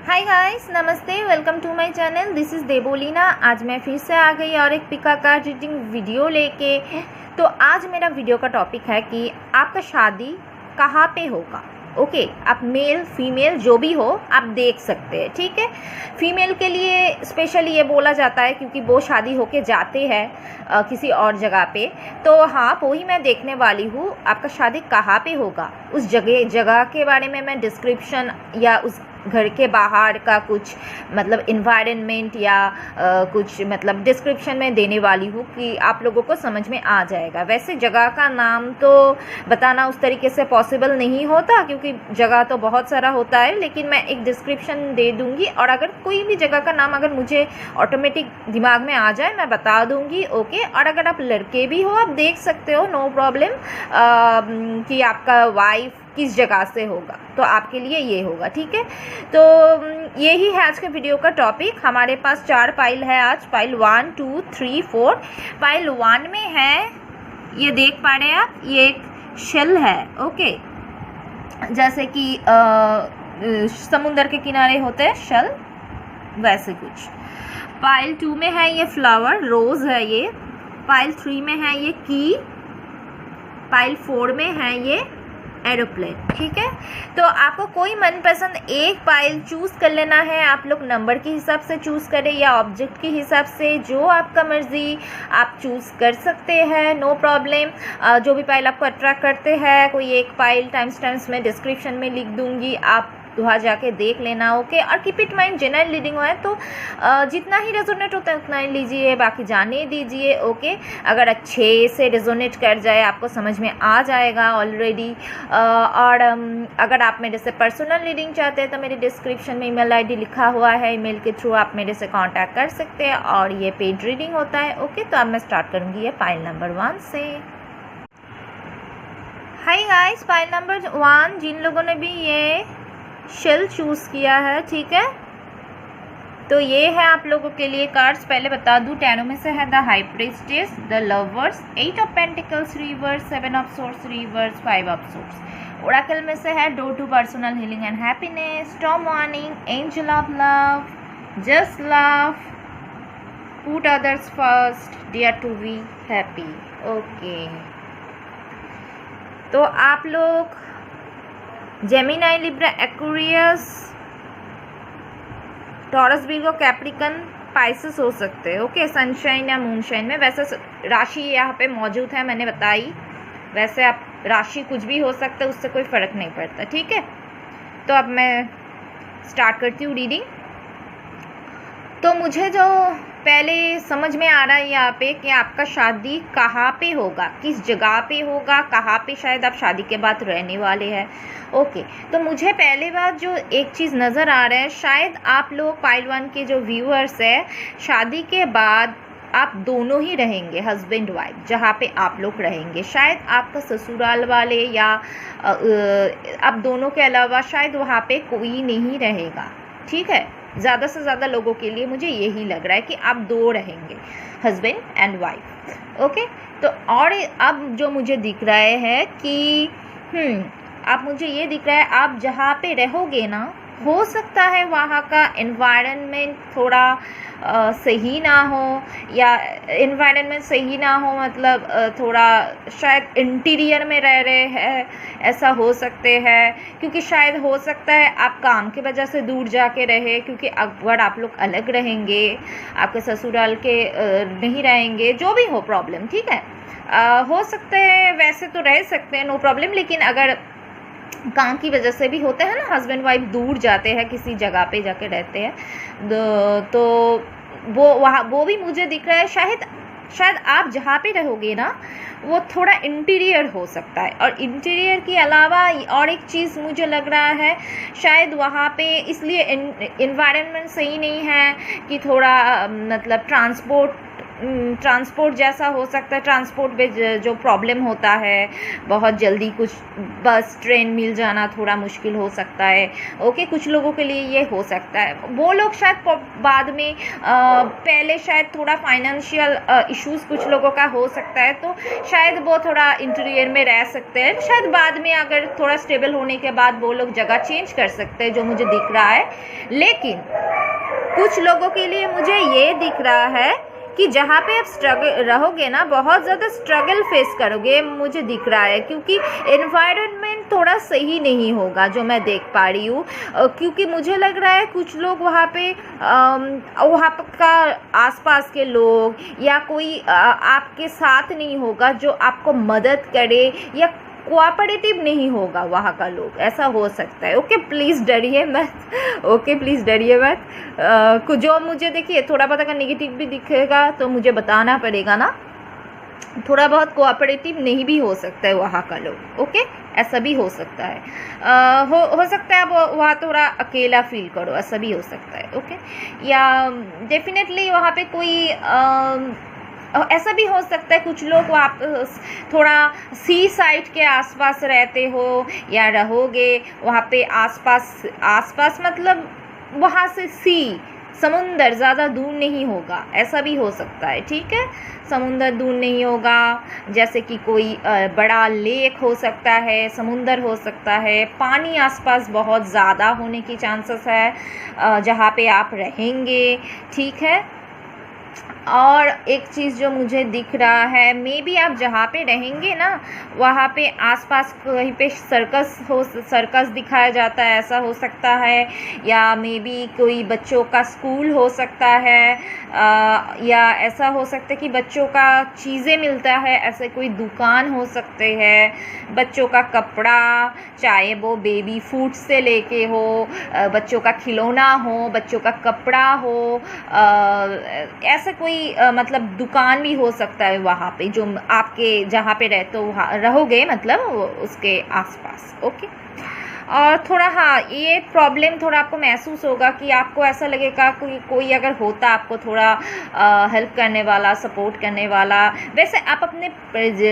हाय guys, नमस्ते, welcome to my channel. This is Debolina. आज मैं फिर से आ गई और एक पिका कार्ड रीडिंग वीडियो लेके। तो आज मेरा वीडियो का टॉपिक है कि आपका शादी कहाँ पे होगा। ओके, आप मेल फीमेल जो भी हो आप देख सकते हैं, ठीक है। फीमेल के लिए स्पेशली ये बोला जाता है क्योंकि वो शादी होके जाते हैं किसी और जगह पे। तो हाँ, वही मैं देखने वाली हूँ, आपका शादी कहाँ पे होगा। उस जगह के बारे में मैं डिस्क्रिप्शन या उस घर के बाहर का कुछ मतलब इन्वायरमेंट या कुछ मतलब डिस्क्रिप्शन में देने वाली हूँ कि आप लोगों को समझ में आ जाएगा। वैसे जगह का नाम तो बताना उस तरीके से पॉसिबल नहीं होता क्योंकि जगह तो बहुत सारा होता है, लेकिन मैं एक डिस्क्रिप्शन दे दूँगी और अगर कोई भी जगह का नाम अगर मुझे ऑटोमेटिक दिमाग में आ जाए मैं बता दूँगी। ओके, और अगर आप लड़के भी हो आप देख सकते हो, नो प्रॉब्लम, कि आपका वाइफ किस जगह से होगा तो आपके लिए ये होगा, ठीक है। तो यही है आज के वीडियो का टॉपिक। हमारे पास 4 पाइल है आज, पाइल 1 2 3 4। पाइल 1 में है, ये देख पा रहे हैं आप, ये एक शेल है। ओके, जैसे कि समुंदर के किनारे होते हैं शेल, वैसे कुछ। पाइल 2 में है ये फ्लावर, रोज है ये। पाइल 3 में है ये की। पाइल 4 में है ये एरोप्लेन, ठीक है। तो आपको कोई मनपसंद एक पाइल चूज़ कर लेना है। आप लोग नंबर के हिसाब से चूज़ करें या ऑब्जेक्ट के हिसाब से, जो आपका मर्जी आप चूज़ कर सकते हैं, नो प्रॉब्लम। जो भी पाइल आपको अट्रैक्ट करते हैं, कोई एक पाइल टाइम्स में डिस्क्रिप्शन में लिख दूंगी, आप वहाँ जाके देख लेना। ओके, और keep it mind general reading है तो जितना ही रेजोनेट होता है उतना ही लीजिए, बाकी जाने दीजिए। ओके, अगर अच्छे से रेजोनेट कर जाए आपको समझ में आ जाएगा ऑलरेडी। और अगर आप मेरे से पर्सनल रीडिंग चाहते हैं तो मेरे डिस्क्रिप्शन में ईमेल आईडी लिखा हुआ है, ईमेल के थ्रू आप मेरे से कांटेक्ट कर सकते हैं और ये पेड रीडिंग होता है। ओके, तो अब मैं स्टार्ट करूँगी ये पाइल नंबर 1 से। हाय गाइस, पाइल नंबर 1 जिन लोगों ने भी ये शेल चूज़ किया है, ठीक है, तो ये है आप लोगों के लिए कार्ड्स। पहले बता दूं, टैरो में से है the high priestess, the lovers, 8 of pentacles reverse, 7 of swords reverse, 5 of swords. Oracle में से है door to personal healing and happiness, storm warning, angel of love, just love, put others first, dare to be happy. Okay, तो आप लोग Gemini, Libra, Aquarius, Taurus, Virgo, Capricorn, Pisces हो सकते हैं। Okay, sunshine या मूनशाइन में। वैसे राशि यहाँ पे मौजूद है, मैंने बताई। वैसे आप राशि कुछ भी हो सकता है, उससे कोई फ़र्क नहीं पड़ता, ठीक है। तो अब मैं स्टार्ट करती हूँ रीडिंग। तो मुझे जो पहले समझ में आ रहा है यहाँ पे कि आपका शादी कहाँ पे होगा, किस जगह पे होगा, कहाँ पे शायद आप शादी के बाद रहने वाले हैं। ओके, तो मुझे पहले बात जो एक चीज़ नज़र आ रहा है, शायद आप लोग पाइल 1 के जो व्यूअर्स है, शादी के बाद आप दोनों ही रहेंगे, हस्बैंड वाइफ, जहाँ पे आप लोग रहेंगे। शायद आपका ससुराल वाले या आप दोनों के अलावा शायद वहाँ पे कोई नहीं रहेगा, ठीक है। ज़्यादा से ज़्यादा लोगों के लिए मुझे यही लग रहा है कि आप 2 रहेंगे, हस्बैंड एंड वाइफ। ओके, तो और अब जो मुझे दिख रहा है कि अब मुझे ये दिख रहा है आप जहाँ पे रहोगे ना, हो सकता है वहाँ का एनवायरनमेंट थोड़ा सही ना हो, या एनवायरनमेंट सही ना हो मतलब थोड़ा शायद इंटीरियर में रह रहे हैं, ऐसा हो सकते हैं। क्योंकि शायद हो सकता है आप काम की वजह से दूर जाके रहे, क्योंकि अगर आप लोग अलग रहेंगे, आपके ससुराल के नहीं रहेंगे, जो भी हो प्रॉब्लम, ठीक है। हो सकते हैं, वैसे तो रह सकते हैं, नो प्रॉब्लम, लेकिन अगर काम की वजह से भी होते हैं ना, हस्बैंड वाइफ दूर जाते हैं, किसी जगह पे जाके रहते हैं, तो वो भी मुझे दिख रहा है। शायद आप जहाँ पे रहोगे ना वो थोड़ा इंटीरियर हो सकता है। और इंटीरियर के अलावा और एक चीज़ मुझे लग रहा है, शायद वहाँ पे इसलिए इन्वायरमेंट सही नहीं है कि थोड़ा मतलब ट्रांसपोर्ट ट्रांसपोर्ट जैसा हो सकता है, ट्रांसपोर्ट में जो प्रॉब्लम होता है, बहुत जल्दी कुछ बस ट्रेन मिल जाना थोड़ा मुश्किल हो सकता है। ओके, कुछ लोगों के लिए ये हो सकता है। वो लोग शायद बाद में पहले शायद थोड़ा फाइनेंशियल इश्यूज कुछ लोगों का हो सकता है, तो शायद वो थोड़ा इंटीरियर में रह सकते हैं। शायद बाद में अगर थोड़ा स्टेबल होने के बाद वो लोग जगह चेंज कर सकते हैं, जो मुझे दिख रहा है। लेकिन कुछ लोगों के लिए मुझे ये दिख रहा है कि जहाँ पे आप स्ट्रगल रहोगे ना, बहुत ज़्यादा स्ट्रगल फेस करोगे, मुझे दिख रहा है, क्योंकि एनवायरनमेंट थोड़ा सही नहीं होगा जो मैं देख पा रही हूँ। क्योंकि मुझे लग रहा है कुछ लोग वहाँ पे वहाँ का आसपास के लोग या कोई आपके साथ नहीं होगा जो आपको मदद करे, या कोऑपरेटिव नहीं होगा वहाँ का लोग, ऐसा हो सकता है। ओके, प्लीज़ डरिए मत। ओके, प्लीज़ डरिए मत। जो मुझे देखिए थोड़ा बहुत अगर नेगेटिव भी दिखेगा तो मुझे बताना पड़ेगा ना, थोड़ा बहुत कोऑपरेटिव नहीं भी हो सकता है वहाँ का लोग। ओके, ऐसा भी हो सकता है। हो सकता है आप वहाँ थोड़ा अकेला फील करो, ऐसा भी हो सकता है। ओके, या डेफिनेटली वहाँ पे कोई ऐसा भी हो सकता है कुछ लोग आप थोड़ा सी साइड के आसपास रहते हो या रहोगे वहाँ पे आसपास मतलब वहाँ से समुंदर ज़्यादा दूर नहीं होगा, ऐसा भी हो सकता है। ठीक है, समुंदर दूर नहीं होगा, जैसे कि कोई बड़ा लेक हो सकता है, समुंदर हो सकता है, पानी आसपास बहुत ज़्यादा होने की चांसेस है जहाँ पे आप रहेंगे। ठीक है, और एक चीज़ जो मुझे दिख रहा है, मे बी आप जहाँ पे रहेंगे ना वहाँ पे आसपास कहीं पे सर्कस दिखाया जाता है, ऐसा हो सकता है। या मे बी कोई बच्चों का स्कूल हो सकता है, या ऐसा हो सकता है कि बच्चों का चीज़ें मिलता है, ऐसे कोई दुकान हो सकते हैं। बच्चों का कपड़ा, चाहे वो बेबी फूड से लेके हो, बच्चों का खिलौना हो, बच्चों का कपड़ा हो, ऐसा कोई मतलब दुकान भी हो सकता है वहाँ पे, जो आपके जहाँ पे रहते हो रहोगे, मतलब उसके आसपास। ओके, और थोड़ा हाँ, ये प्रॉब्लम थोड़ा आपको महसूस होगा कि आपको ऐसा लगेगा कोई अगर होता आपको थोड़ा हेल्प करने वाला, सपोर्ट करने वाला। वैसे आप अपने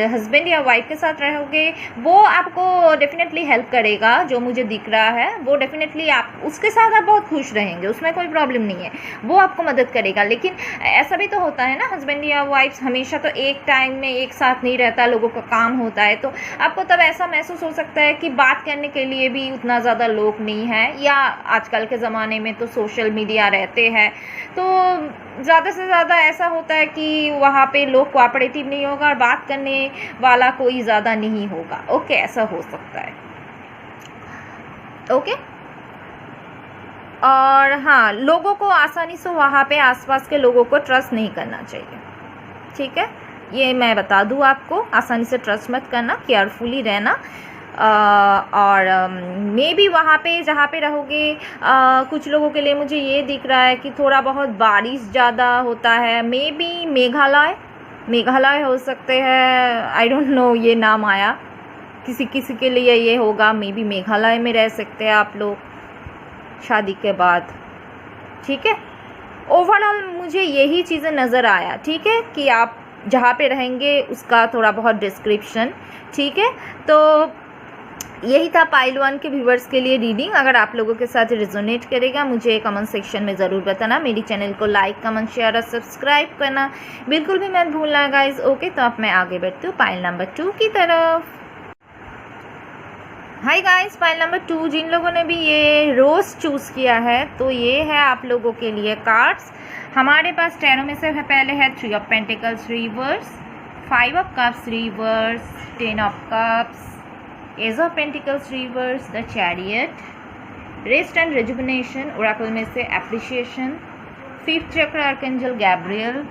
हस्बैंड या वाइफ के साथ रहोगे, वो आपको डेफिनेटली हेल्प करेगा, जो मुझे दिख रहा है। वो डेफिनेटली आप उसके साथ आप बहुत खुश रहेंगे, उसमें कोई प्रॉब्लम नहीं है, वो आपको मदद करेगा। लेकिन ऐसा भी तो होता है ना, हस्बैंड या वाइफ हमेशा तो एक टाइम में एक साथ नहीं रहता, लोगों का काम होता है, तो आपको तब ऐसा महसूस हो सकता है कि बात करने के लिए भी उतना ज़्यादा लोग नहीं है, या आजकल के ज़माने में तो सोशल मीडिया रहते हैं, तो ज़्यादा से ज़्यादा ऐसा होता है कि वहाँ पे लोग कोऑपरेटिव नहीं होगा और बात करने वाला कोई ज़्यादा नहीं होगा। ओके, ऐसा हो सकता है। ओके, और हाँ, लोगों को आसानी से वहाँ पे आसपास के लोगों को ट्रस्ट नहीं करना चाहिए। ठीक है, ये मैं बता दूँ आपको, आसानी से ट्रस्ट मत करना, केयरफुली रहना। और मे बी वहाँ पे जहाँ पे रहोगे कुछ लोगों के लिए मुझे ये दिख रहा है कि थोड़ा बहुत बारिश ज़्यादा होता है। मे बी मेघालय हो सकते हैं, आई डोंट नो, ये नाम आया, किसी के लिए ये होगा। मे बी मेघालय में रह सकते हैं आप लोग शादी के बाद। ठीक है, ओवरऑल मुझे यही चीज़ें नज़र आया। ठीक है, कि आप जहाँ पे रहेंगे उसका थोड़ा बहुत डिस्क्रिप्शन। ठीक है, तो यही था पाइल 1 के व्यूवर्स के लिए रीडिंग। अगर आप लोगों के साथ रिजोनेट करेगा मुझे कमेंट सेक्शन में ज़रूर बताना। मेरी चैनल को लाइक, कमेंट, शेयर और सब्सक्राइब करना बिल्कुल भी मत भूलना गाइज। ओके, तो अब मैं आगे बढ़ती हूँ पाइल नंबर 2 की तरफ। हाय गाइस, पाइल नंबर 2, जिन लोगों ने भी ये रोज़ चूज़ किया है, तो ये है आप लोगों के लिए कार्ड्स। हमारे पास टैरो में से पहले है 3 of pentacles reverse, 5 of cups reverse, 10 of cups, ace of pentacles reverse, the chariot, rest and rejuvenation, oracle में से appreciation, 5th chakra archangel Gabriel,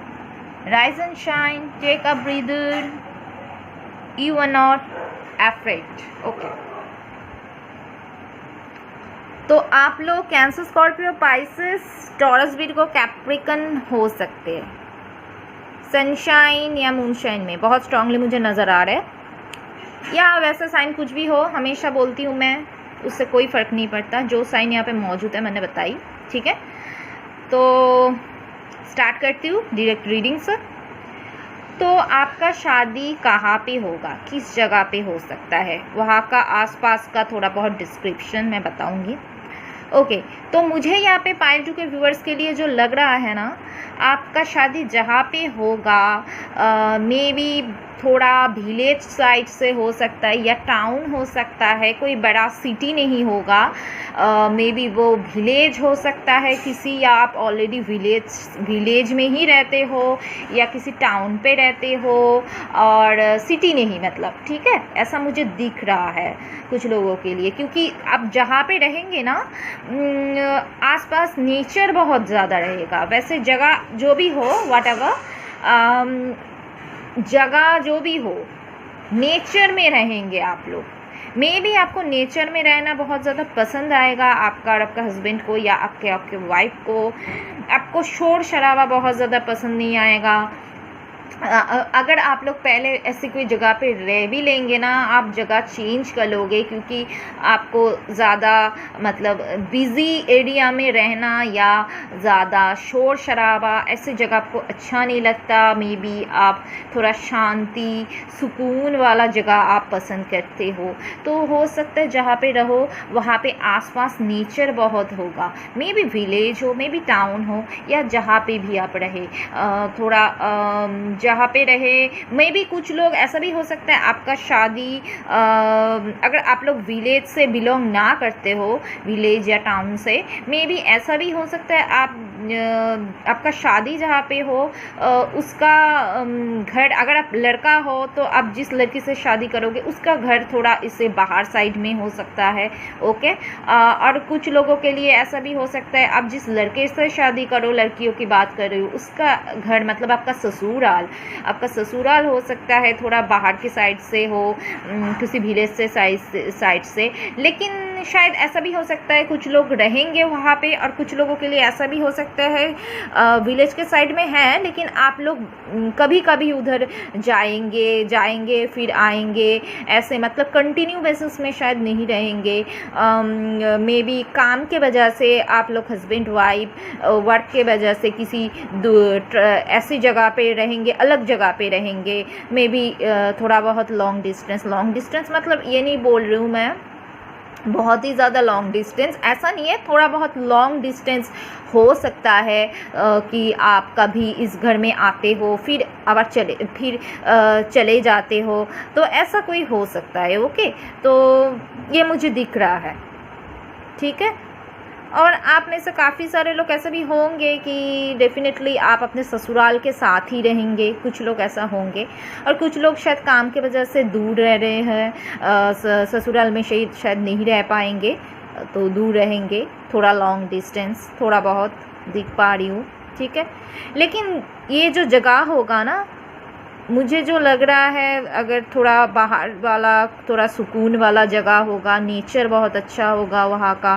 rise and shine, take a breather, you are not afraid. Okay, तो आप लोग Cancer, Scorpio, Pisces, Taurus, Virgo, Capricorn हो सकते हैं। Sunshine या moonshine में बहुत स्ट्रांगली मुझे नज़र आ रहा है, या वैसा साइन कुछ भी हो, हमेशा बोलती हूँ मैं, उससे कोई फ़र्क नहीं पड़ता, जो साइन यहाँ पे मौजूद है मैंने बताई। ठीक है, तो स्टार्ट करती हूँ डायरेक्ट रीडिंग से। तो आपका शादी कहाँ पे होगा, किस जगह पे हो सकता है, वहाँ का आसपास का थोड़ा बहुत डिस्क्रिप्शन मैं बताऊँगी। ओके, तो मुझे यहाँ पे पायल टू के व्यूअर्स के लिए जो लग रहा है ना, आपका शादी जहाँ पे होगा मे बी थोड़ा विलेज साइड से हो सकता है या टाउन हो सकता है, कोई बड़ा सिटी नहीं होगा। मे बी वो विलेज हो सकता है किसी, या आप ऑलरेडी विलेज में ही रहते हो या किसी टाउन पे रहते हो और सिटी नहीं, मतलब ठीक है, ऐसा मुझे दिख रहा है कुछ लोगों के लिए। क्योंकि आप जहाँ पे रहेंगे ना आसपास नेचर बहुत ज़्यादा रहेगा। वैसे जगह जो भी हो, व्हाटएवर जगह जो भी हो, नेचर में रहेंगे आप लोग। मे बी आपको नेचर में रहना बहुत ज़्यादा पसंद आएगा, आपका और आपका हस्बैंड को या आपके वाइफ को। आपको शोर शराबा बहुत ज़्यादा पसंद नहीं आएगा। अगर आप लोग पहले ऐसी कोई जगह पे रह भी लेंगे ना, आप जगह चेंज कर लोगे, क्योंकि आपको ज़्यादा मतलब बिज़ी एरिया में रहना या ज़्यादा शोर शराबा ऐसी जगह आपको अच्छा नहीं लगता। मे बी आप थोड़ा शांति सुकून वाला जगह आप पसंद करते हो, तो हो सकता है जहाँ पे रहो वहाँ पे आसपास नेचर बहुत होगा। मे बी विलेज हो, मे बी टाउन हो, या जहाँ पे भी आप रहे थोड़ा जहाँ पे रहे। मे बी कुछ लोग ऐसा भी हो सकता है आपका शादी अगर आप लोग विलेज से बिलोंग ना करते हो, विलेज या टाउन से, मे बी ऐसा भी हो सकता है आपका शादी जहाँ पे हो उसका घर, अगर आप लड़का हो तो आप जिस लड़की से शादी करोगे उसका घर थोड़ा इससे बाहर साइड में हो सकता है। ओके, और कुछ लोगों के लिए ऐसा भी हो सकता है आप जिस लड़के से शादी करो, लड़कियों की बात कर रही हो, उसका घर मतलब आपका ससुराल हो सकता है थोड़ा बाहर की साइड से हो, किसी विलेज से साइड से। लेकिन शायद ऐसा भी हो सकता है कुछ लोग रहेंगे वहाँ पे, और कुछ लोगों के लिए ऐसा भी हो सकता है विलेज के साइड में है लेकिन आप लोग कभी कभी उधर जाएंगे फिर आएंगे, ऐसे मतलब कंटिन्यू बेसिस में शायद नहीं रहेंगे। मे बी काम के वजह से आप लोग हस्बैंड वाइफ वर्क के वजह से किसी ऐसी जगह पे रहेंगे, अलग जगह पे रहेंगे। मे बी थोड़ा बहुत लॉन्ग डिस्टेंस मतलब ये नहीं बोल रही हूँ मैं बहुत ही ज़्यादा लॉन्ग डिस्टेंस, ऐसा नहीं है, थोड़ा बहुत लॉन्ग डिस्टेंस हो सकता है कि आप कभी इस घर में आते हो फिर चले जाते हो, तो ऐसा कोई हो सकता है। ओके, तो ये मुझे दिख रहा है, ठीक है। और आप में से काफ़ी सारे लोग ऐसे भी होंगे कि डेफिनेटली आप अपने ससुराल के साथ ही रहेंगे, कुछ लोग ऐसा होंगे। और कुछ लोग शायद काम की वजह से दूर रह रहे हैं, ससुराल में शायद नहीं रह पाएंगे तो दूर रहेंगे, थोड़ा लॉन्ग डिस्टेंस थोड़ा बहुत दिख पा रही हूँ, ठीक है। लेकिन ये जो जगह होगा ना, मुझे जो लग रहा है अगर थोड़ा बाहर वाला थोड़ा सुकून वाला जगह होगा, नेचर बहुत अच्छा होगा वहाँ का,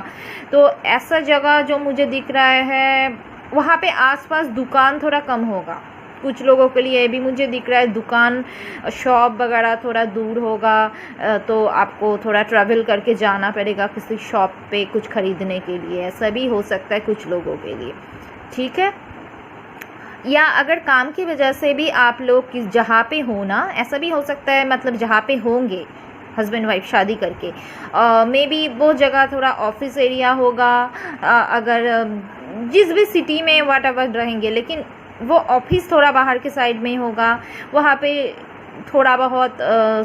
तो ऐसा जगह जो मुझे दिख रहा है वहाँ पे आसपास दुकान थोड़ा कम होगा। कुछ लोगों के लिए भी मुझे दिख रहा है दुकान शॉप वगैरह थोड़ा दूर होगा, तो आपको थोड़ा ट्रैवल करके जाना पड़ेगा किसी शॉप पे कुछ ख़रीदने के लिए, ऐसा भी हो सकता है कुछ लोगों के लिए, ठीक है। या अगर काम की वजह से भी आप लोग किस जहाँ पे हो ना, ऐसा भी हो सकता है मतलब जहाँ पे होंगे हस्बैंड वाइफ शादी करके, मे बी वो जगह थोड़ा ऑफिस एरिया होगा, अगर जिस भी सिटी में व्हाटएवर रहेंगे, लेकिन वो ऑफिस थोड़ा बाहर के साइड में होगा, वहाँ पे थोड़ा बहुत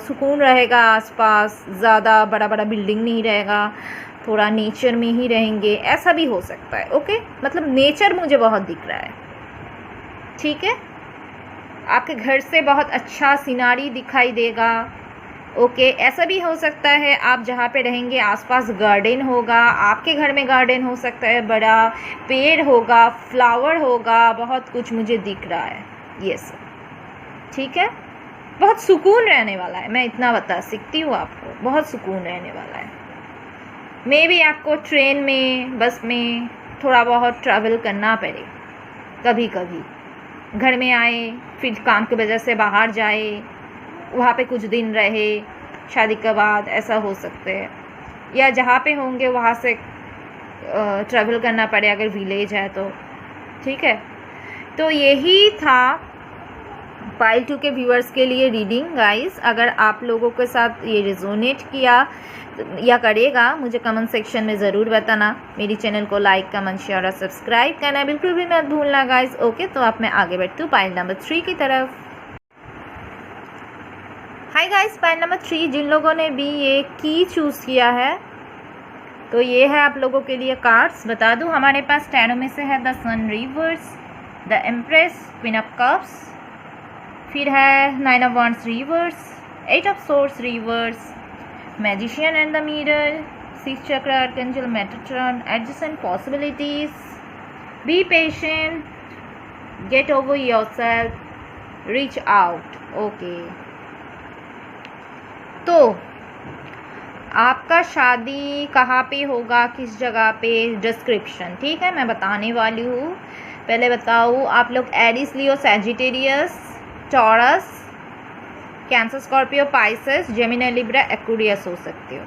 सुकून रहेगा आसपास, ज़्यादा बड़ा बड़ा बिल्डिंग नहीं रहेगा, थोड़ा नेचर में ही रहेंगे, ऐसा भी हो सकता है। ओके, मतलब नेचर मुझे बहुत दिख रहा है, ठीक है। आपके घर से बहुत अच्छा सीनरी दिखाई देगा। ओके, ऐसा भी हो सकता है आप जहाँ पे रहेंगे आसपास गार्डन होगा, आपके घर में गार्डन हो सकता है, बड़ा पेड़ होगा, फ्लावर होगा, बहुत कुछ मुझे दिख रहा है, यस, ठीक है। बहुत सुकून रहने वाला है, मैं इतना बता सकती हूँ आपको, बहुत सुकून रहने वाला है। मे बी आपको ट्रेन में बस में थोड़ा बहुत ट्रैवल करना पड़े, कभी कभी घर में आए फिर काम की वजह से बाहर जाए, वहाँ पे कुछ दिन रहे शादी के बाद, ऐसा हो सकते हैं। या जहाँ पे होंगे वहाँ से ट्रैवल करना पड़े अगर विलेज है तो, ठीक है। तो यही था पाइल 2 के व्यूअर्स के लिए रीडिंग गाइस, अगर आप लोगों के साथ ये रिजोनेट किया या करेगा मुझे कमेंट सेक्शन में ज़रूर बताना। मेरी चैनल को लाइक कमेंट शेयर और सब्सक्राइब करना बिल्कुल भी मत भूलना गाइस। ओके, तो अब मैं आगे बढ़ती हूँ पाइल नंबर 3 की तरफ। हाय गाइस, पाइल नंबर 3 जिन लोगों ने भी ये की चूज़ किया है तो ये है आप लोगों के लिए कार्ड्स। बता दूँ हमारे पास टैरो में से है the sun reverse, the empress, queen of cups, फिर है 9 of wands reverse, 8 of swords reverse, magician and the mirror, 6 chakra archangel Metatron, adjacent possibilities, be patient, get over yourself, reach out. Okay, तो आपका शादी कहाँ पे होगा, किस जगह पे, डिस्क्रिप्शन ठीक है मैं बताने वाली हूँ। पहले बताऊँ आप लोग Aries, Leo, Sagittarius, Taurus, Cancer, Scorpio, Pisces, Gemini, Libra, Aquarius हो सकते हो,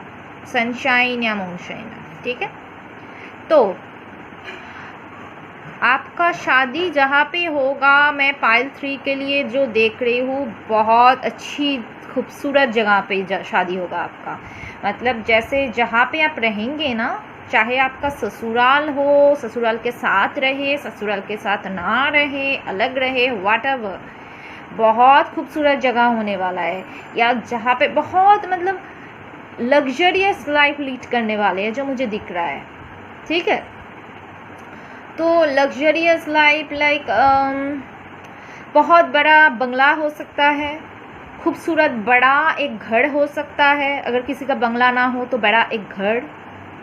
सनशाइन या मूनशाइन, ठीक है। तो आपका शादी जहाँ पे होगा, मैं पाइल 3 के लिए जो देख रही हूँ बहुत अच्छी खूबसूरत जगह पे शादी होगा आपका। मतलब जैसे जहाँ पे आप रहेंगे ना, चाहे आपका ससुराल हो, ससुराल के साथ रहे, ससुराल के साथ ना रहे, अलग रहे, व्हाटएवर, बहुत खूबसूरत जगह होने वाला है। या जहाँ पे बहुत मतलब लग्जरियस लाइफ लीड करने वाले हैं जो मुझे दिख रहा है, ठीक है। तो लग्जरियस लाइफ लाइक बहुत बड़ा बंगला हो सकता है, खूबसूरत बड़ा एक घर हो सकता है, अगर किसी का बंगला ना हो तो बड़ा एक घर,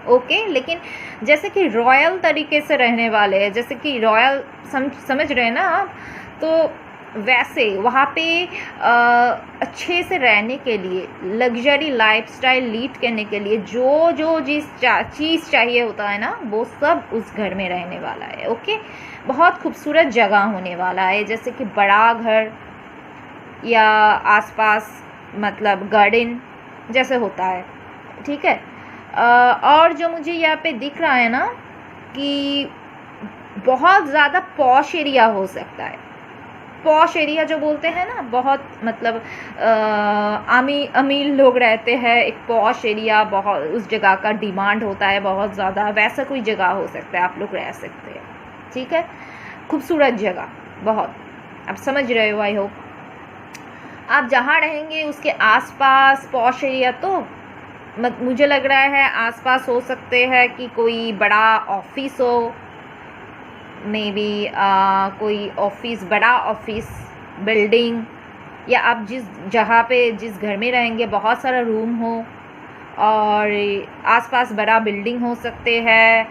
ओके। लेकिन जैसे कि रॉयल तरीके से रहने वाले हैं, जैसे कि रॉयल समझ रहे हैं ना आप, तो वैसे वहाँ पे अच्छे से रहने के लिए, लग्जरी लाइफस्टाइल लीड करने के लिए जो जो चीज़ चाहिए होता है ना, वो सब उस घर में रहने वाला है, ओके। बहुत खूबसूरत जगह होने वाला है, जैसे कि बड़ा घर या आसपास मतलब गार्डन जैसे होता है, ठीक है। और जो मुझे यहाँ पे दिख रहा है ना कि बहुत ज़्यादा पॉश एरिया हो सकता है। पॉश एरिया जो बोलते हैं ना, बहुत मतलब अमीर लोग रहते हैं, एक पॉश एरिया, बहुत उस जगह का डिमांड होता है बहुत ज़्यादा, वैसा कोई जगह हो सकता है, आप लोग रह सकते हैं, ठीक है। खूबसूरत जगह बहुत, आप समझ रहे हो आई होप। आप जहाँ रहेंगे उसके आसपास पॉश एरिया, तो मुझे लग रहा है आसपास हो सकते हैं कि कोई बड़ा ऑफिस हो, मे बी कोई ऑफिस, बड़ा ऑफिस, बिल्डिंग, या आप जिस जगह पे जिस घर में रहेंगे बहुत सारा रूम हो और आसपास बड़ा बिल्डिंग हो सकते हैं,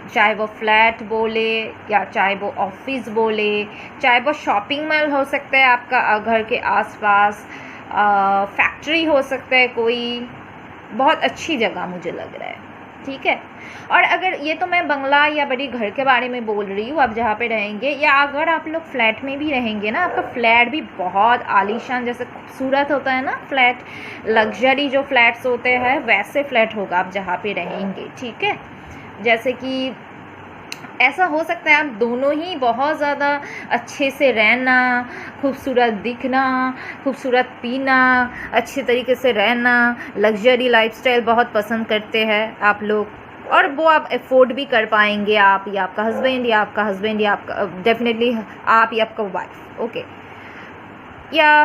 चाहे वो फ्लैट बोले या चाहे वो ऑफिस बोले, चाहे वो शॉपिंग मॉल हो सकता है आपका घर के आसपास, फैक्ट्री हो सकता है कोई, बहुत अच्छी जगह मुझे लग रहा है, ठीक है। और अगर ये तो मैं बंगला या बड़ी घर के बारे में बोल रही हूँ, आप जहाँ पे रहेंगे, या अगर आप लोग फ्लैट में भी रहेंगे ना, आपका फ्लैट भी बहुत आलीशान जैसे खूबसूरत होता है ना फ्लैट, लग्जरी जो फ्लैट्स होते हैं वैसे फ्लैट होगा आप जहाँ पे रहेंगे, ठीक है। जैसे कि ऐसा हो सकता है आप दोनों ही बहुत ज़्यादा अच्छे से रहना, खूबसूरत दिखना, खूबसूरत पीना, अच्छे तरीके से रहना, लग्जरी लाइफस्टाइल बहुत पसंद करते हैं आप लोग, और वो आप अफोर्ड भी कर पाएंगे, आप या आपका हस्बैंड या आपका डेफिनेटली आप या आपका वाइफ, ओके। या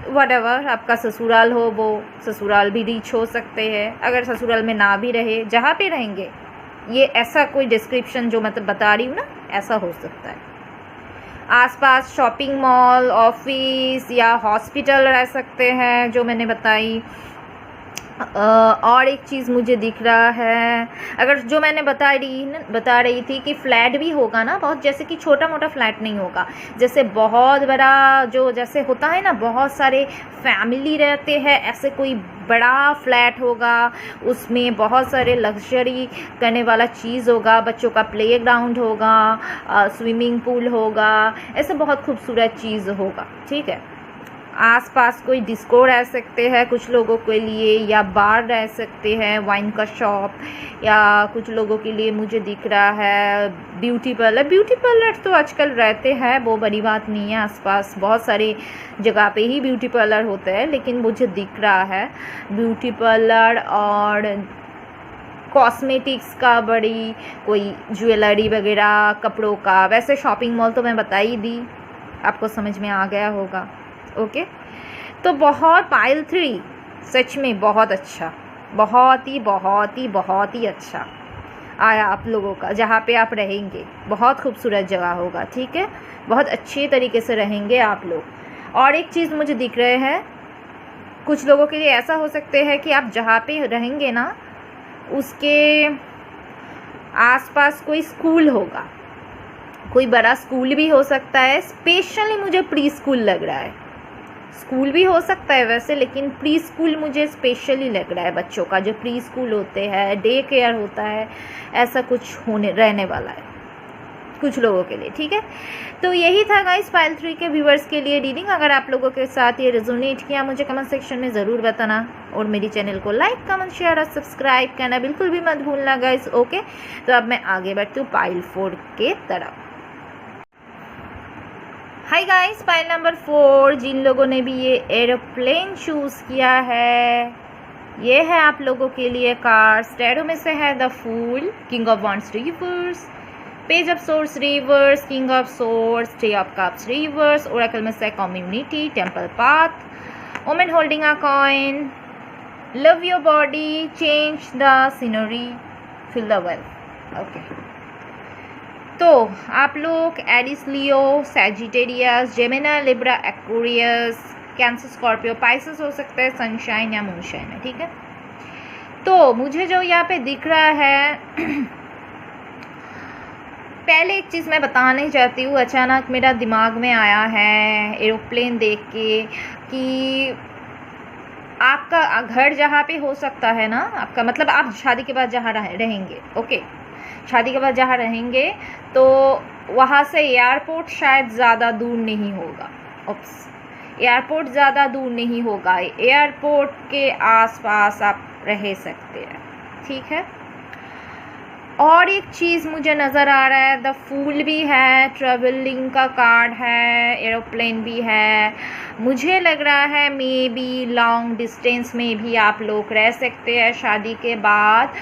व्हाटएवर आपका ससुराल हो, वो ससुराल भी रीच हो सकते हैं। अगर ससुराल में ना भी रहे, जहाँ पे रहेंगे, ये ऐसा कोई डिस्क्रिप्शन जो मतलब बता रही हूँ ना, ऐसा हो सकता है। आसपास शॉपिंग मॉल, ऑफिस या हॉस्पिटल रह सकते हैं जो मैंने बताई। और एक चीज़ मुझे दिख रहा है, अगर जो मैंने बता रही थी कि फ्लैट भी होगा ना बहुत, जैसे कि छोटा मोटा फ्लैट नहीं होगा, जैसे बहुत बड़ा जो जैसे होता है ना, बहुत सारे फैमिली रहते हैं, ऐसे कोई बड़ा फ्लैट होगा, उसमें बहुत सारे लग्जरी करने वाला चीज़ होगा, बच्चों का प्लेग्राउंड होगा, स्विमिंग पूल होगा, ऐसे बहुत खूबसूरत चीज़ होगा, ठीक है। आसपास कोई डिस्को रह सकते हैं कुछ लोगों के लिए, या बार रह सकते हैं, वाइन का शॉप, या कुछ लोगों के लिए मुझे दिख रहा है ब्यूटी पार्लर। ब्यूटी पार्लर तो आजकल रहते हैं, वो बड़ी बात नहीं है, आसपास बहुत सारे जगह पे ही ब्यूटी पार्लर होते हैं, लेकिन मुझे दिख रहा है ब्यूटी पार्लर और कॉस्मेटिक्स का, बड़ी कोई ज्वेलरी वगैरह, कपड़ों का। वैसे शॉपिंग मॉल तो मैं बता ही दी, आपको समझ में आ गया होगा। ओके, तो बहुत पाइल 3 सच में बहुत अच्छा, बहुत ही अच्छा आया आप लोगों का। जहाँ पे आप रहेंगे बहुत खूबसूरत जगह होगा, ठीक है, बहुत अच्छे तरीके से रहेंगे आप लोग। और एक चीज़ मुझे दिख रहे हैं, कुछ लोगों के लिए ऐसा हो सकते हैं कि आप जहाँ पे रहेंगे ना उसके आसपास कोई स्कूल होगा, कोई बड़ा स्कूल भी हो सकता है। स्पेशली मुझे प्री स्कूल लग रहा है, स्कूल भी हो सकता है वैसे, लेकिन प्री स्कूल मुझे स्पेशली लग रहा है। बच्चों का जो प्री स्कूल होते हैं, डे केयर होता है, ऐसा कुछ रहने वाला है कुछ लोगों के लिए, ठीक है। तो यही था गाइस पाइल 3 के व्यूवर्स के लिए रीडिंग। अगर आप लोगों के साथ ये रेजोनेट किया मुझे कमेंट सेक्शन में ज़रूर बताना, और मेरी चैनल को लाइक कमेंट शेयर और सब्सक्राइब करना बिल्कुल भी मत भूलना गाइस। ओके, तो अब मैं आगे बढ़ती हूँ पाइल 4 के तरफ। हाय गाइस, पाइल नंबर 4, जिन लोगों ने भी ये एरोप्लेन चूज़ किया है, ये है आप लोगों के लिए कार्ड्स। टैरो में से है the fool, king of wands reverse, page of swords reverse, king of swords, three of cups reverse, oracle में से community, temple path, women holding a coin, love your body, change the scenery, feel the wealth. Okay, तो आप लोग Aries, Leo, Sagittarius, Gemini, Libra, Aquarius, Cancer, Scorpio, Pisces हो सकते हैं sunshine या moonshine में, ठीक है। तो मुझे जो यहाँ पे दिख रहा है पहले एक चीज़ मैं बताना चाहती हूँ, अचानक मेरा दिमाग में आया है एरोप्लेन देख के कि आपका घर जहाँ पे हो सकता है ना, आपका मतलब आप शादी के बाद जहाँ रहेंगे, ओके, शादी के बाद जहाँ रहेंगे तो वहाँ से एयरपोर्ट शायद ज़्यादा दूर नहीं होगा। ओप्स, एयरपोर्ट ज़्यादा दूर नहीं होगा, एयरपोर्ट के आसपास आप रह सकते हैं, ठीक है। और एक चीज़ मुझे नज़र आ रहा है, द फूल भी है, ट्रेवलिंग का कार्ड है, एरोप्लेन भी है। मुझे लग रहा है मे बी लॉन्ग डिस्टेंस में भी आप लोग रह सकते हैं शादी के बाद।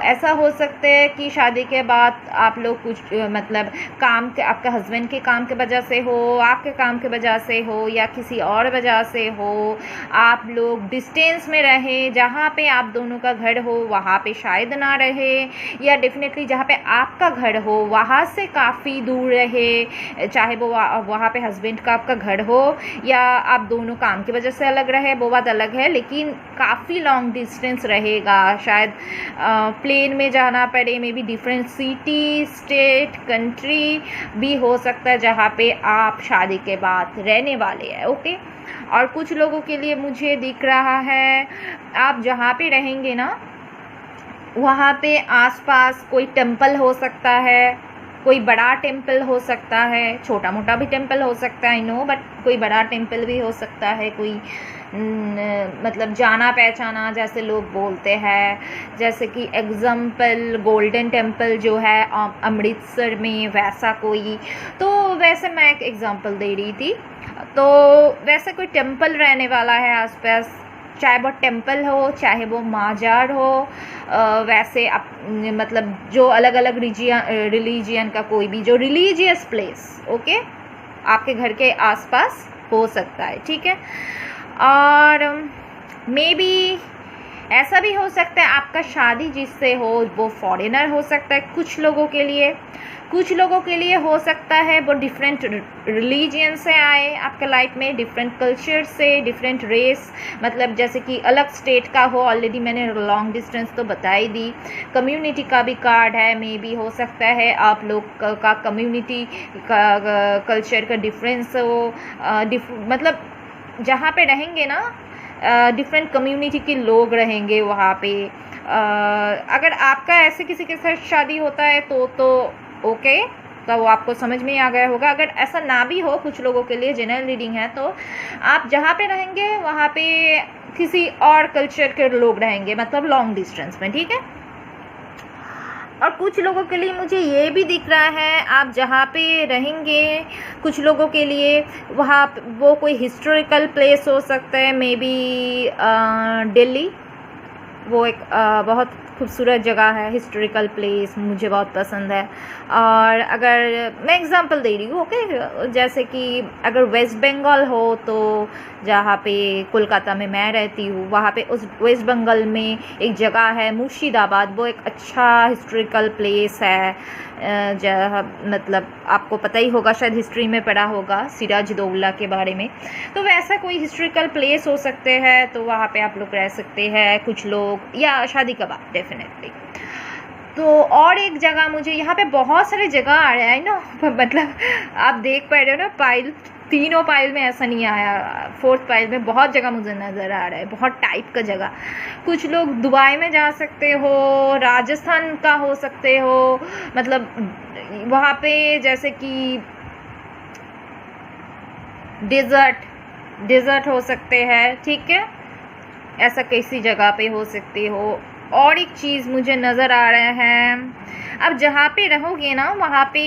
ऐसा हो सकता है कि शादी के बाद आप लोग कुछ मतलब काम के, आपके हस्बैंड के काम के वजह से हो, आपके काम के वजह से हो, या किसी और वजह से हो, आप लोग डिस्टेंस में रहें। जहाँ पे आप दोनों का घर हो वहाँ पे शायद ना रहे, या डेफिनेटली जहाँ पे आपका घर हो वहाँ से काफ़ी दूर रहे, चाहे वो वहाँ पे हस्बैंड का आपका घर हो या आप दोनों काम की वजह से अलग रहे, वो बात अलग है, लेकिन काफ़ी लॉन्ग डिस्टेंस रहेगा। शायद प्लेन में जाना पड़े, may be different city, state, country भी हो सकता है जहाँ पे आप शादी के बाद रहने वाले हैं, ओके। और कुछ लोगों के लिए मुझे दिख रहा है आप जहाँ पे रहेंगे ना वहाँ पे आसपास कोई टेम्पल हो सकता है, कोई बड़ा टेम्पल हो सकता है, छोटा मोटा भी टेम्पल हो सकता है, आई नो, बट कोई बड़ा टेम्पल भी हो सकता है, कोई मतलब जाना पहचाना जैसे लोग बोलते हैं, जैसे कि एग्जाम्पल गोल्डन टेम्पल जो है अमृतसर में, वैसा कोई। तो वैसे मैं एक एग्जाम्पल दे रही थी, तो वैसे कोई टेम्पल रहने वाला है आसपास, चाहे वो टेम्पल हो चाहे वो माजार हो, वैसे आप मतलब जो अलग अलग रिलीजियन का कोई भी जो रिलीजियस प्लेस, ओके, आपके घर के आसपास हो सकता है, ठीक है। और मे बी ऐसा भी हो सकता है आपका शादी जिससे हो वो फॉरेनर हो सकता है कुछ लोगों के लिए, कुछ लोगों के लिए हो सकता है वो डिफरेंट रिलीजियन से आए आपके लाइफ में, डिफरेंट कल्चर से, डिफरेंट रेस, मतलब जैसे कि अलग स्टेट का हो। ऑलरेडी मैंने लॉन्ग डिस्टेंस तो बता ही दी। कम्युनिटी का भी कार्ड है, मे बी हो सकता है आप लोग का कम्युनिटी का कल्चर का डिफरेंस हो, मतलब जहाँ पे रहेंगे ना डिफरेंट कम्युनिटी के लोग रहेंगे वहाँ पे। अगर आपका ऐसे किसी के साथ शादी होता है तो ओके, का वो आपको समझ में आ गया होगा। अगर ऐसा ना भी हो, कुछ लोगों के लिए जनरल रीडिंग है, तो आप जहाँ पे रहेंगे वहाँ पे किसी और कल्चर के लोग रहेंगे, मतलब लॉन्ग डिस्टेंस में, ठीक है। और कुछ लोगों के लिए मुझे ये भी दिख रहा है, आप जहाँ पे रहेंगे कुछ लोगों के लिए वहाँ वो कोई हिस्टोरिकल प्लेस हो सकता है, मे बी दिल्ली, वो एक बहुत खूबसूरत जगह है, हिस्टोरिकल प्लेस मुझे बहुत पसंद है। और अगर मैं एग्जांपल दे रही हूँ, ओके, जैसे कि अगर वेस्ट बंगाल हो तो जहाँ पे कोलकाता में मैं रहती हूँ, वहाँ पे उस वेस्ट बंगाल में एक जगह है मुर्शिदाबाद, वो एक अच्छा हिस्टोरिकल प्लेस है, जहाँ मतलब आपको पता ही होगा, शायद हिस्ट्री में पढ़ा होगा सिराजुद्दौला के बारे में। तो वैसा कोई हिस्टोरिकल प्लेस हो सकते हैं, तो वहाँ पे आप लोग रह सकते हैं कुछ लोग, या शादी का बात डेफिनेटली। तो और एक जगह मुझे यहाँ पे बहुत सारे जगह आ रहे हैं ना, मतलब आप देख पा रहे हो ना, पाइल, तीनों पाइल में ऐसा नहीं आया, फोर्थ पाइल में बहुत जगह मुझे नज़र आ रहा है, बहुत टाइप का जगह। कुछ लोग दुबई में जा सकते हो, राजस्थान का हो सकते हो, मतलब वहाँ पे जैसे कि डेजर्ट हो सकते हैं, ठीक है, ऐसा किसी जगह पे हो सकते हो। और एक चीज़ मुझे नज़र आ रहा है, अब जहाँ पे रहोगे ना वहाँ पे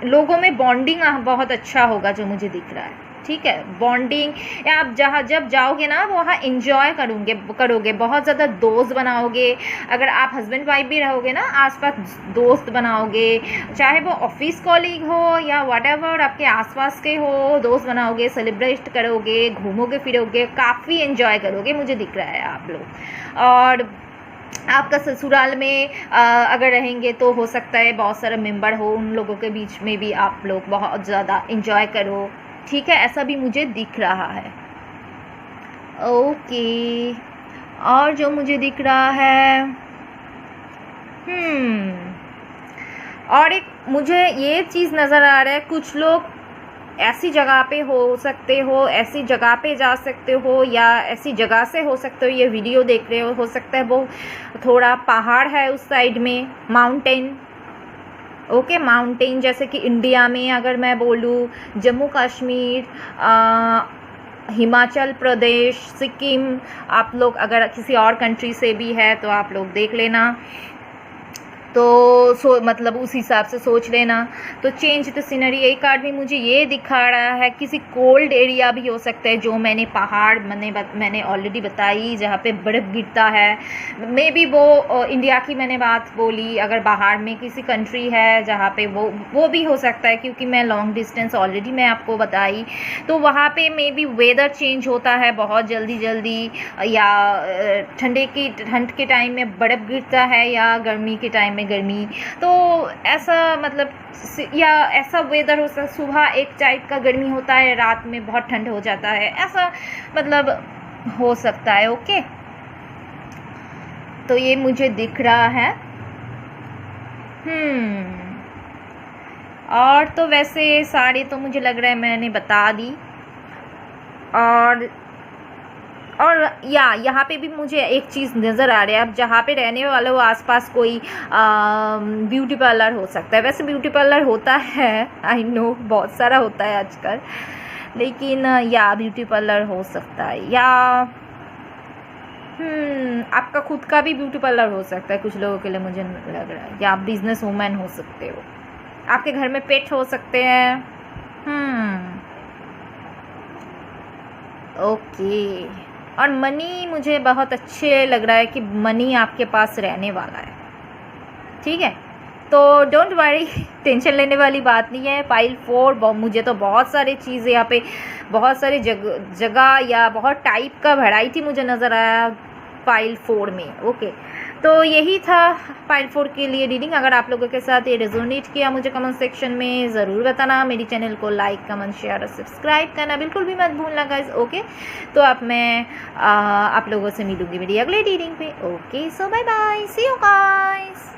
लोगों में बॉन्डिंग बहुत अच्छा होगा, जो मुझे दिख रहा है, ठीक है। बॉन्डिंग, या आप जब जाओगे ना वहाँ इंजॉय करोगे, बहुत ज़्यादा दोस्त बनाओगे। अगर आप हस्बैंड वाइफ भी रहोगे ना, आसपास दोस्त बनाओगे, चाहे वो ऑफिस कॉलीग हो या व्हाटएवर, आपके आसपास के हो, दोस्त बनाओगे, सेलिब्रेट करोगे, घूमोगे फिरोगे, काफ़ी एंजॉय करोगे, मुझे दिख रहा है आप लोग। और आपका ससुराल में अगर रहेंगे तो हो सकता है बहुत सारे मेंबर हो, उन लोगों के बीच में भी आप लोग बहुत ज़्यादा एंजॉय करो, ठीक है, ऐसा भी मुझे दिख रहा है। ओके, और जो मुझे दिख रहा है, और एक मुझे ये चीज़ नज़र आ रहा है, कुछ लोग ऐसी जगह पे हो सकते हो, ऐसी जगह पे जा सकते हो, या ऐसी जगह से हो सकते हो, ये वीडियो देख रहे हो सकता है वो थोड़ा पहाड़ है उस साइड में, माउंटेन, ओके, माउंटेन, जैसे कि इंडिया में अगर मैं बोलूँ जम्मू कश्मीर, हिमाचल प्रदेश, सिक्किम, आप लोग अगर किसी और कंट्री से भी है तो आप लोग देख लेना, तो मतलब उस हिसाब से सोच लेना। तो चेंज द सीनरी, एक कार्ड में मुझे ये दिखा रहा है, किसी कोल्ड एरिया भी हो सकता है, जो मैंने पहाड़ मैंने ऑलरेडी बताई, जहाँ पे बर्फ़ गिरता है, मे बी वो इंडिया की मैंने बात बोली, अगर बाहर में किसी कंट्री है जहाँ पे वो भी हो सकता है, क्योंकि मैं लॉन्ग डिस्टेंस ऑलरेडी मैं आपको बताई। तो वहाँ पे मे बी वेदर चेंज होता है बहुत जल्दी, या ठंड के टाइम में बर्फ़ गिरता है, या गर्मी के टाइम में गर्मी, तो ऐसा मतलब, या ऐसा वेदर हो सकता, सुबह एक टाइप का गर्मी होता है, रात में बहुत ठंड हो जाता है, ऐसा मतलब हो सकता है, ओके। तो ये मुझे दिख रहा है। और तो वैसे सारे तो मुझे लग रहा है मैंने बता दी। और यहाँ पे भी मुझे एक चीज़ नज़र आ रहा है, अब जहाँ पे रहने वाले हो आसपास कोई ब्यूटी पार्लर हो सकता है। वैसे ब्यूटी पार्लर होता है, आई नो बहुत सारा होता है आजकल, लेकिन या ब्यूटी पार्लर हो सकता है, या आपका खुद का भी ब्यूटी पार्लर हो सकता है कुछ लोगों के लिए, मुझे लग रहा है, या आप बिजनेस वूमेन हो सकते हो, आपके घर में पेट हो सकते हैं। ओके, और मनी मुझे बहुत अच्छे लग रहा है कि मनी आपके पास रहने वाला है, ठीक है। तो डोंट वरी, टेंशन लेने वाली बात नहीं है। पाइल 4 मुझे तो बहुत सारी चीज़ें यहाँ पे, बहुत सारी जगह या बहुत टाइप का वैरायटी मुझे नज़र आया पाइल 4 में, ओके। तो यही था पाइल 4 के लिए रीडिंग। अगर आप लोगों के साथ ये रेजोनेट किया, मुझे कमेंट सेक्शन में ज़रूर बताना। मेरी चैनल को लाइक, कमेंट, शेयर और सब्सक्राइब करना बिल्कुल भी मत भूलना गाइस, ओके। तो अब मैं आप लोगों से मिलूंगी मेरी अगली रीडिंग पे, okay. So bye bye, see you guys.